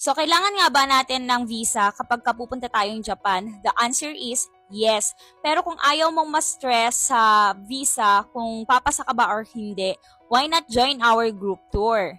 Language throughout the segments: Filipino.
So, kailangan nga ba natin ng visa kapag pupunta tayong Japan? The answer is yes. Pero kung ayaw mong ma-stress sa visa, kung papasa ka ba or hindi, why not join our group tour?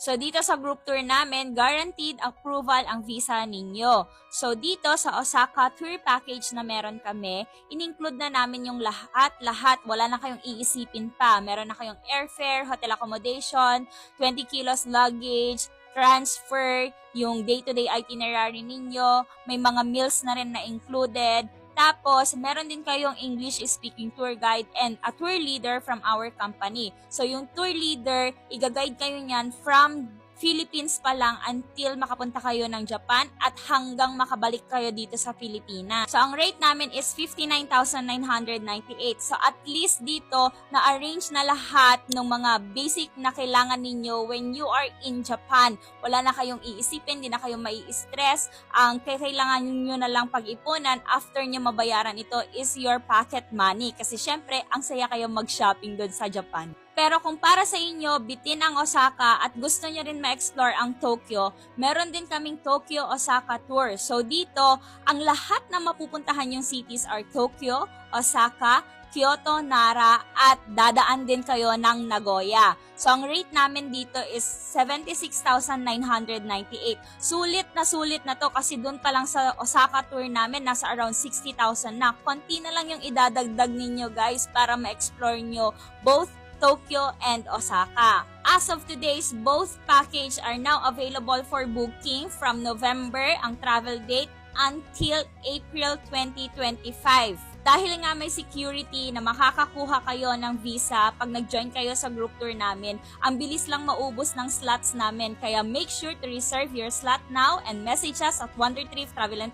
So, dito sa group tour namin, guaranteed approval ang visa ninyo. So, dito sa Osaka tour package na meron kami, in-include na namin yung lahat. Wala na kayong iisipin pa. Meron na kayong airfare, hotel accommodation, 20 kilos luggage, transfer, yung day-to-day itinerary ninyo, may mga meals na rin na included. Tapos, meron din kayong English-speaking tour guide and a tour leader from our company. So, yung tour leader, iga-guide kayo niyan from Philippines pa lang until makapunta kayo ng Japan at hanggang makabalik kayo dito sa Pilipinas. So, ang rate namin is 59,998. So, at least dito, na-arrange na lahat ng mga basic na kailangan ninyo when you are in Japan. Wala na kayong iisipin, di na kayong mai-stress. Ang kailangan niyo na lang pag-ipunan after nyo mabayaran ito is your pocket money. Kasi syempre, ang saya kayong mag-shopping doon sa Japan. Pero kung para sa inyo, bitin ang Osaka at gusto nyo rin ma-explore ang Tokyo, meron din kaming Tokyo-Osaka tour. So dito, ang lahat na mapupuntahan yung cities are Tokyo, Osaka, Kyoto, Nara, at dadaan din kayo ng Nagoya. So ang rate namin dito is 76,998. Sulit na to kasi doon pa lang sa Osaka tour namin, nasa around 60,000 na. Konti na lang yung idadagdag ninyo guys para ma-explore nyo both Tokyo and Osaka. As of today's, both package are now available for booking from November ang travel date until April 2025. Dahil nga may security na makakakuha kayo ng visa pag nag-join kayo sa group tour namin, ang bilis lang maubos ng slots namin. Kaya make sure to reserve your slot now and message us at Wonder Trip Travel and